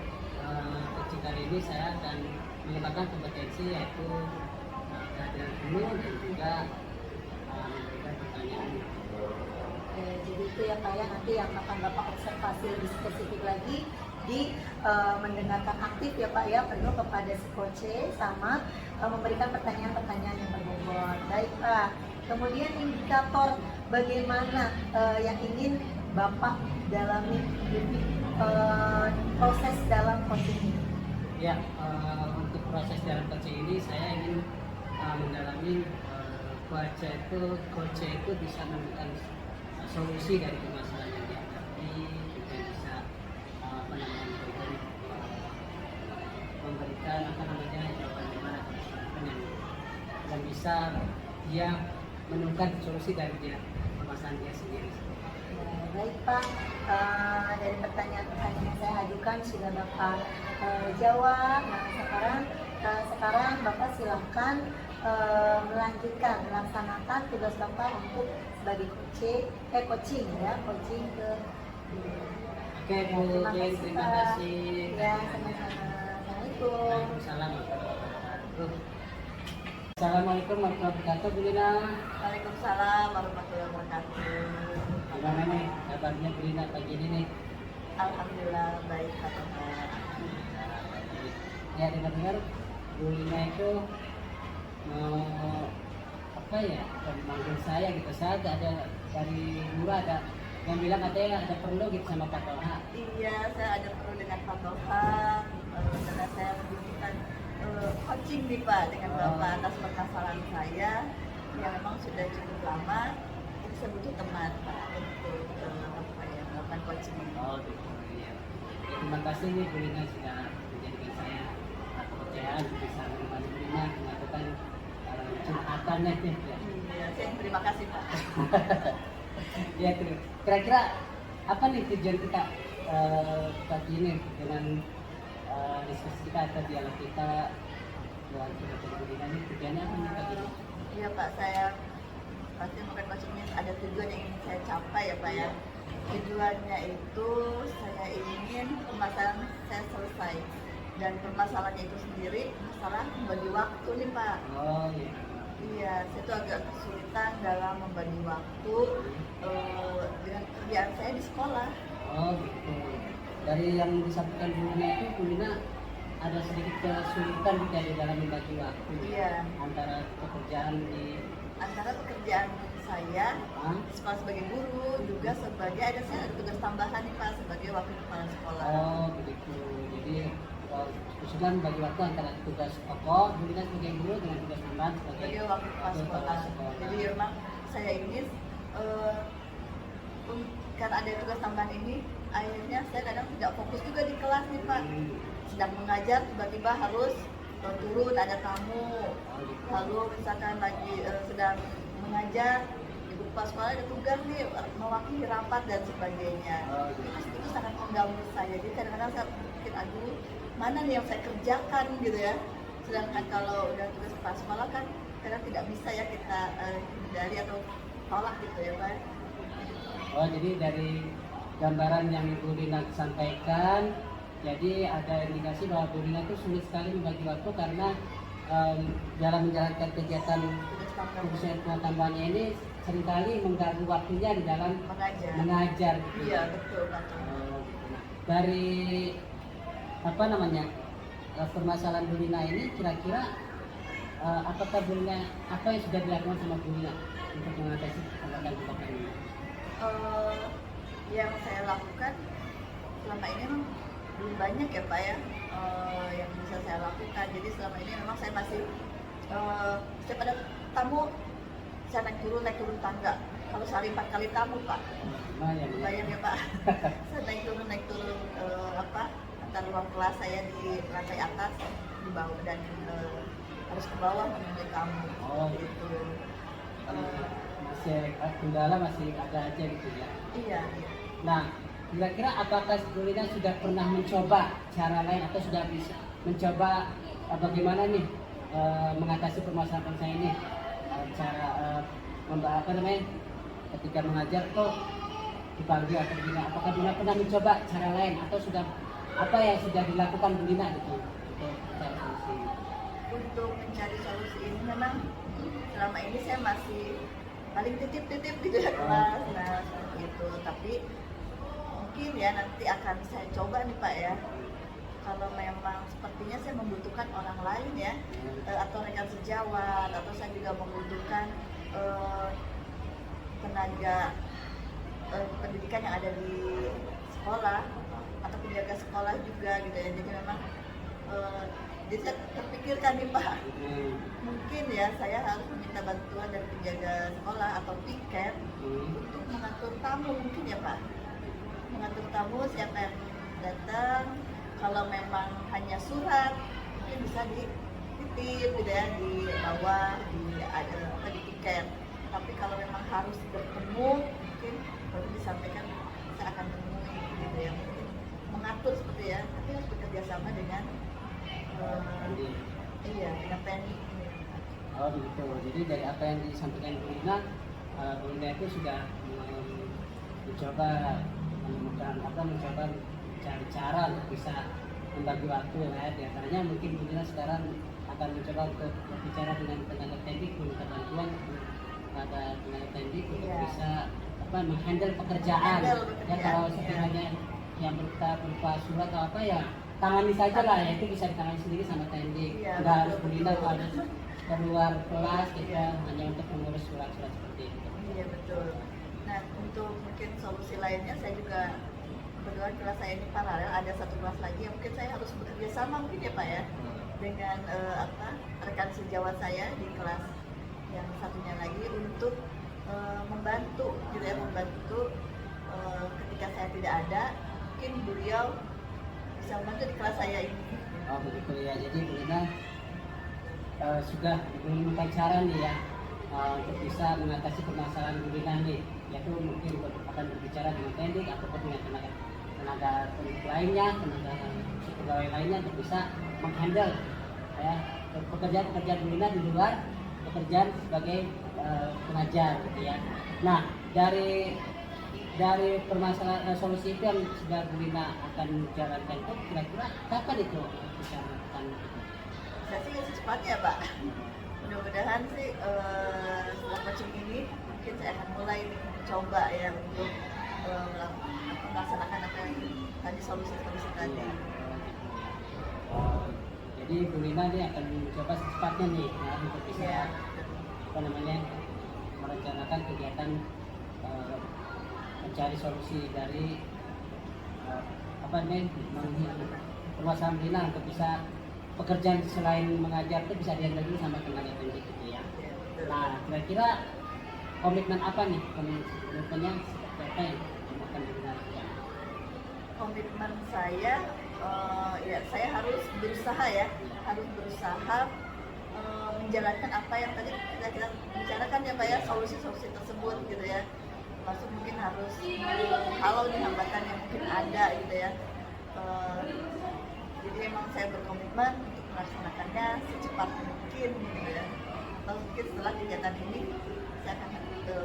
coaching kali ini saya akan mengembangkan kompetensi yaitu kehadiran penuh dan juga memberikan pertanyaan. Jadi itu ya Pak ya, nanti yang akan Bapak observasi lebih spesifik lagi di mendengarkan aktif ya Pak ya, penuh kepada si coach, sama memberikan pertanyaan-pertanyaan yang berbobot. Baik Pak. Kemudian indikator bagaimana yang ingin Bapak dalami lebih proses dalam coaching ini. Ya, untuk proses dalam coaching ini saya ingin mendalami coach itu bisa menemukan solusi dari permasalahan yang dihadapi, juga bisa memberikan jawaban gimana yang bisa dia menemukan solusi dari permasalahan dia sendiri. Baik Pak, dari pertanyaan-pertanyaan yang saya ajukan sudah Bapak jawab. Nah sekarang Bapak silahkan melanjutkan melaksanakan tugas Bapak untuk sebagai coaching ke. Oke Bu, terima kasih. Ya, sama-sama. Assalamualaikum. Waalaikumsalam warahmatullahi wabarakatuh. Assalamualaikum warahmatullahi wabarakatuh, Bu Lina. Waalaikumsalam warahmatullahi wabarakatuh. Gimana nih kabarnya Bu Lina pagi ini nih? Alhamdulillah baik Pak Toha. Ya, dengar-dengar Bu Lina itu manggil saya gitu. Saya ada dari dulu ada yang bilang katanya ada perlu gitu sama Pak Toha. Iya, saya ada perlu dengan Pak Toha, karena saya membutuhkan coaching nih Pak dengan Bapak atas permasalahan saya yang memang sudah cukup lama. Jadi saya butuh teman Pak untuk melakukan coaching ini. Oh gitu ya. Ya, terima kasih nih Bu Lina sudah menjadikan saya kepercayaan bisa menemani Bu Lina melakukan curhatan nih. Ya. Iya, saya yang terima kasih Pak. Ya kira-kira apa nih tujuan kita pagi ini dengan diskusi kita atau dialog kita dengan Bu Lina ini tujuannya apa nih pagi ini? Iya Pak, saya pasti melakukan coaching ini ada tujuan yang ingin saya capai ya Pak ya. Tujuannya itu saya ingin permasalahan saya selesai, dan permasalahannya itu sendiri masalah membagi waktu nih Pak. Oh iya. Iya, saya tuh agak kesulitan dalam membagi waktu dengan kerjaan saya di sekolah. Oh gitu. Dari yang disampaikan Bu Lina itu Bu Lina ada sedikit kesulitan tidak di dalam membagi waktu Iya, antara pekerjaan di antara pekerjaan saya di sekolah sebagai guru, juga sebagai saya ada tugas tambahan nih Pak sebagai wakil kepala sekolah. Oh begitu. Jadi kesulitan bagi waktu antara tugas pokok Bu Lina sebagai guru dengan tugas tambahan Sebagai wakil kepala sekolah. Jadi memang saya ingin karena ada tugas tambahan ini, akhirnya saya kadang tidak fokus juga di kelas nih Pak. Sedang mengajar tiba-tiba harus turun, ada tamu, lalu misalkan lagi sedang mengajar ibu kepala sekolah ada tugas nih mewakili rapat dan sebagainya. Itu sangat mengganggu saya. Jadi kadang-kadang saya pikir aduh mana nih yang saya kerjakan gitu ya. Sedangkan kalau udah tugas kepala sekolah kan kadang tidak bisa ya kita hindari atau tolak gitu ya Pak. Oh jadi dari gambaran yang Ibu Lina sampaikan, jadi ada indikasi bahwa Bu Lina itu sulit sekali membagi waktu karena dalam menjalankan kegiatan tugas tambahannya ini seringkali mengganggu waktunya di dalam mengajar. Gitu. Iya betul Pak. Nah, dari apa namanya permasalahan Bu Lina ini kira-kira apakah Bu Lina apa yang sudah dilakukan sama Bu Lina untuk mengatasi kekhawatiran ini? Yang saya lakukan selama ini memang belum banyak ya Pak ya yang bisa saya lakukan. Jadi selama ini memang saya masih setiap ada tamu saya naik turun tangga. Kalau sehari 4 kali tamu Pak, lumayan ya Pak. Saya naik turun antar ruang kelas saya di lantai atas di bawah dan harus ke bawah menemui tamu. Oh gitu. Masih kendala masih ada aja gitu ya. Iya. Nah, kira-kira apakah Bu Lina sudah pernah mencoba cara lain atau sudah bisa mencoba bagaimana nih mengatasi permasalahan saya ini? Cara apa namanya? Ketika mengajar tuh dipanggil atau gimana? Apakah Bu Lina pernah mencoba cara lain atau sudah apa yang sudah dilakukan Bu Lina gitu untuk mencari solusi? Untuk mencari solusi ini memang selama ini saya masih paling titip-titip gitu ya kelas, nah seperti itu. Tapi mungkin ya nanti akan saya coba nih Pak ya. Kalau memang sepertinya saya membutuhkan orang lain ya, atau rekan sejawat, atau saya juga membutuhkan tenaga pendidikan yang ada di sekolah atau penjaga sekolah juga gitu ya. Jadi memang jadi saya terpikirkan nih Pak, mungkin ya saya harus meminta bantuan dari penjaga sekolah atau piket untuk mengatur tamu mungkin ya Pak. Mengatur tamu siapa yang datang, kalau memang hanya surat mungkin bisa dititip gitu ya di bawah di tiket. Tapi kalau memang harus bertemu mungkin baru disampaikan saya akan temui gitu ya, mungkin mengatur seperti ya, tapi harus bekerja sama dengan dengan teknik. Oh begitu. Jadi dari apa yang disampaikan Bu Lina itu sudah mencoba mencoba cari cara untuk bisa membagi waktu ya. Di antaranya mungkin Bu Lina sekarang akan mencoba untuk berbicara dengan tenaga teknik, meminta bantuan kepada tenaga teknik untuk bisa menghandle pekerjaan. Ya kalau sekiranya yang berupa surat atau apa ya tangani saja lah ya, itu bisa ditangani sendiri sama teknik. Nggak harus Bu Lina harus keluar kelas kita hanya untuk mengurus surat-surat seperti itu. Iya betul. Nah untuk mungkin solusi lainnya saya juga kebetulan kelas saya ini paralel ada satu kelas lagi yang mungkin saya harus bekerja sama mungkin ya Pak ya dengan rekan sejawat saya di kelas yang satunya lagi untuk membantu gitu ya, membantu ketika saya tidak ada, mungkin beliau bisa membantu di kelas saya ini. Oh begitu ya, jadi Bu Lina sudah menemukan cara nih ya untuk bisa mengatasi permasalahan Bu Lina nih, yaitu mungkin akan berbicara dengan teknik ataupun dengan tenaga pendidik lainnya, tenaga pegawai lainnya untuk bisa menghandle ya pekerjaan-pekerjaan Bu Lina di luar pekerjaan sebagai pengajar gitu ya. Nah dari permasalahan solusi itu yang sudah Bu Lina akan jalankan itu kira-kira kapan itu bisa melakukan itu? Saya sih secepatnya Pak. Mudah-mudahan sih setelah coaching ini mungkin saya akan mulai mencoba ya untuk melaksanakan apa yang tadi solusi-solusi tadi. Jadi Bu Lina ini akan mencoba secepatnya nih ya, untuk bisa Ya. apa namanya merencanakan kegiatan mencari solusi dari apa nih permasalahan Bu Lina untuk bisa pekerjaan selain mengajar itu bisa dihandle dulu sama tenaga pendidik gitu ya. Nah kira-kira komitmen apa nih, komitmennya seperti apa yang akan Bu Lina lakukan? Komitmen saya ya saya harus berusaha ya, harus berusaha menjalankan apa yang tadi kita bicarakan ya Pak ya, solusi-solusi tersebut gitu ya. Masuk mungkin harus kalau nih hambatan yang mungkin ada gitu ya. Jadi emang saya berkomitmen untuk melaksanakannya secepat mungkin gitu ya. Atau mungkin setelah kegiatan ini saya akan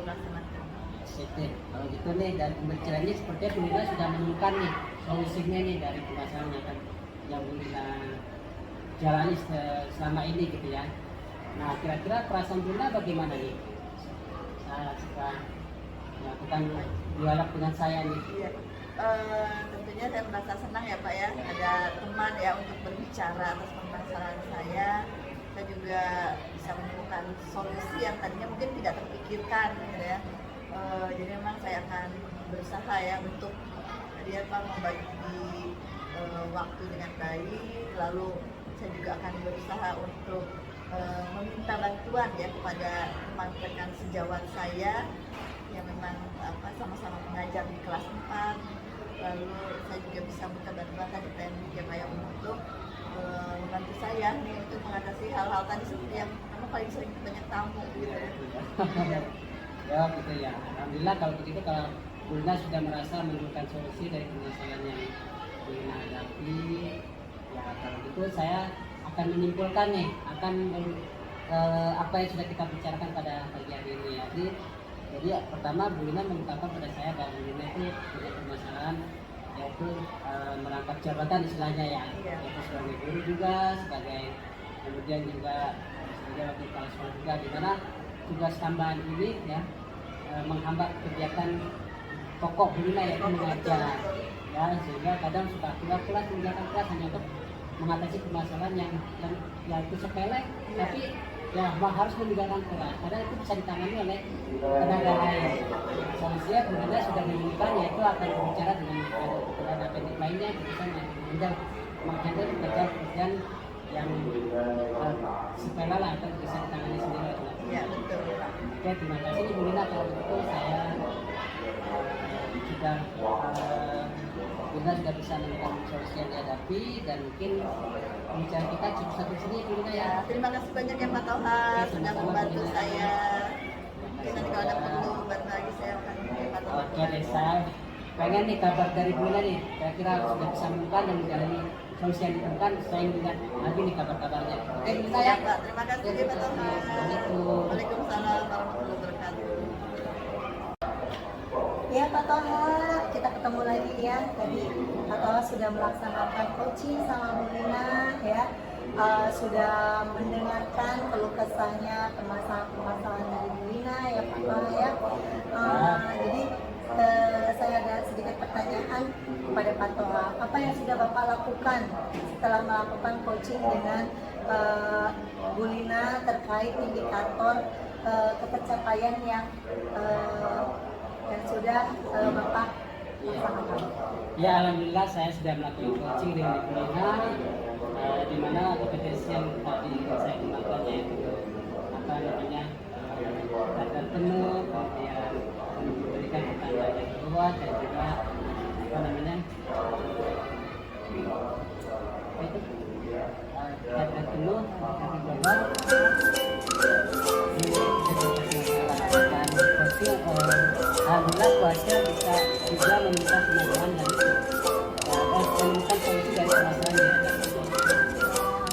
melaksanakan. Sip. Kalau gitu nih dari pembicaraannya sepertinya Bu Lina sudah menemukan nih solusinya nih dari permasalahan yang Bu Lina jalani selama ini gitu ya. Nah kira-kira perasaan Bu Lina bagaimana nih setelah melakukan dialog dengan saya nih? Iya. Tentunya saya merasa senang ya Pak ya, ada teman ya untuk berbicara atas permasalahan saya. Saya juga bisa menemukan solusi yang tadinya mungkin tidak terpikirkan gitu ya. Jadi memang saya akan berusaha ya untuk dia membagi waktu dengan baik, lalu saya juga akan berusaha untuk meminta bantuan ya kepada teman rekan sejawat saya yang memang sama-sama mengajar di kelas 4. Lalu saya juga bisa minta bantuan tadi teknik ya Pak ya untuk membantu saya nih untuk mengatasi hal-hal tadi seperti yang karena paling sering banyak tamu gitu ya. Ya gitu ya. Alhamdulillah kalau begitu, kalau Bu Lina sudah merasa menemukan solusi dari permasalahan yang Bu Lina hadapi, ya kalau gitu saya akan menyimpulkan nih apa yang sudah kita bicarakan pada pagi hari ini ya. Jadi pertama Bu Lina mengungkapkan pada saya bahwa Bu Lina itu punya permasalahan yaitu merangkap jabatan istilahnya ya, yaitu sebagai guru juga, kemudian juga sebagai wakil kepala sekolah juga, di mana tugas tambahan ini ya menghambat kegiatan pokok Bu Lina yaitu mengajar ya, sehingga kadang suka keluar kelas meninggalkan kelas hanya untuk mengatasi permasalahan yang itu sepele tapi ya harus meninggalkan kelas, karena itu bisa ditangani oleh tenaga lain. Solusinya Bu Lina sudah menemukan, yaitu akan berbicara dengan tenaga pendidik lainnya bisa menghandle pekerjaan yang sepele lah atau bisa ditangani sendiri oleh tenaga. Iya betul. Oke, terima kasih Bu Lina. Kalau begitu saya sudah Bu Lina sudah bisa menemukan solusi yang dihadapi, dan mungkin pembicaraan kita cukup sampai sini Bu Lina ya. Terima kasih banyak ya Pak Toha sudah membantu saya. Mungkin nanti kalau ada perlu bantu lagi saya akan hubungi Pak Toha. Oke deh, saya pengen nih kabar dari Bu Lina nih. Kira-kira sudah bisa menemukan dan menjalani solusi yang ditemukan. Saya ingin lihat lagi nih kabar-kabarnya. Oke Bu Lina ya. Pak, terima kasih ya Pak Toha. Assalamualaikum. Waalaikumsalam warahmatullahi wabarakatuh. Ya Pak Toha, kita ketemu lagi ya. Tadi Pak Toha sudah melaksanakan coaching sama Bu Lina ya. Sudah mendengarkan keluh kesahnya, permasalahan dari Bu Lina ya Pak Toha ya. Jadi saya ada sedikit pertanyaan kepada Pak Toha. Apa yang sudah Bapak lakukan setelah melakukan coaching dengan Bu Lina terkait indikator ketercapaian yang sudah Bapak laksanakan? Ya, alhamdulillah saya sudah melakukan coaching dengan Bu Lina, di mana kompetensi yang tadi saya kembangkan yaitu apa namanya, dan penuh, kemudian memberikan pertanyaan yang bertobat dan juga apa namanya itu dan penuh kaki global dan kecil alhamdulillah puasa bisa juga menemukan penyembuhan dari menemukan solusi dari permasalahan yang ada.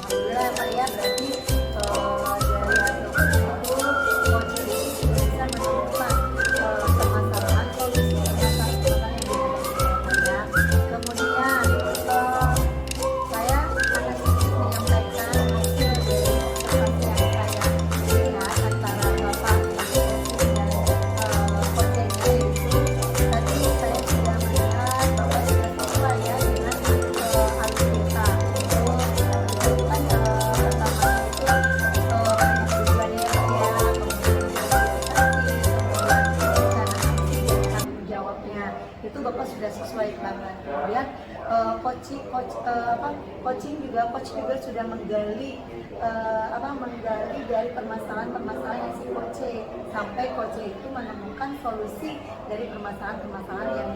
Alhamdulillah Pak ya, berarti dari hasil coaching itu bisa menemukan permasalahan solusi permasalahan yang dihadapi Pak ya. Kemudian saya akan sedikit menyampaikan hasil dari observasi yang saya lihat antara Bapak dan coachingnya itu. Tadi saya sudah melihat Bapak sudah sesuai ya dengan alur kita. Itu Bapak sudah sesuai banget. Kemudian coach juga sudah menggali menggali dari permasalahan yang si coach sampai coach itu menemukan solusi dari permasalahan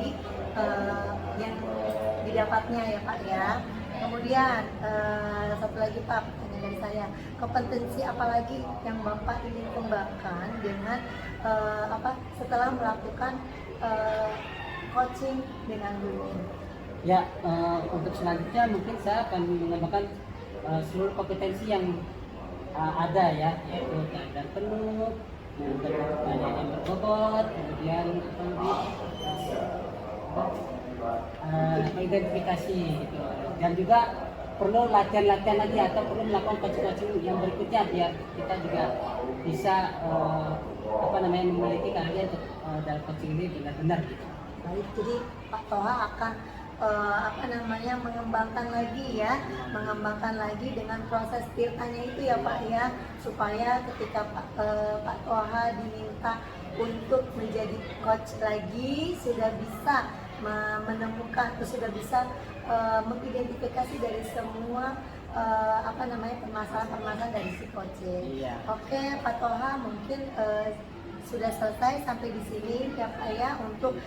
yang didapatnya ya Pak ya. Kemudian satu lagi Pak, pertanyaan dari saya, kompetensi apa lagi yang Bapak ingin kembangkan dengan setelah melakukan coaching dengan guru ini? Ya, untuk selanjutnya mungkin saya akan mengembangkan seluruh kompetensi yang ada ya, yaitu keadaan penuh, pertanyaan yang berbobot, kemudian identifikasi gitu. Dan juga perlu latihan-latihan lagi atau perlu melakukan coaching yang berikutnya biar kita juga bisa memiliki keahlian untuk dalam coaching ini benar-benar gitu. Baik, jadi Pak Toha akan mengembangkan lagi dengan proses tirtanya itu ya Pak ya, supaya ketika Pak Toha diminta untuk menjadi coach lagi sudah bisa menemukan atau sudah bisa mengidentifikasi dari semua permasalahan dari si coach. Iya. Oke, Pak Toha mungkin sudah selesai sampai di sini ya Pak ya untuk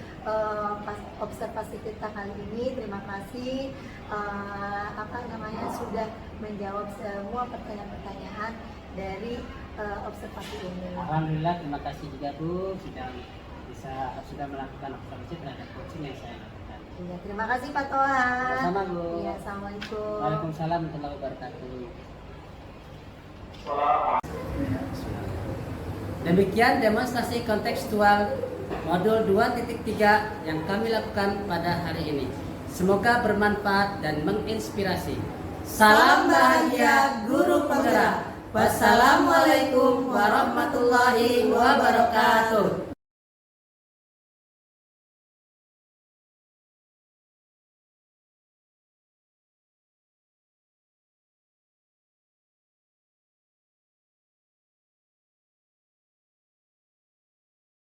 observasi kita kali ini. Terima kasih sudah menjawab semua pertanyaan-pertanyaan dari observasi ini. Alhamdulillah, terima kasih juga Bu sudah melakukan observasi terhadap coaching yang saya lakukan. Iya, terima kasih Pak Toha. Sama Bu. Iya, assalamualaikum. Waalaikumsalam warahmatullahi wabarakatuh. Demikian demonstrasi kontekstual modul 2.3 yang kami lakukan pada hari ini. Semoga bermanfaat dan menginspirasi. Salam bahagia guru penggerak. Wassalamualaikum warahmatullahi wabarakatuh.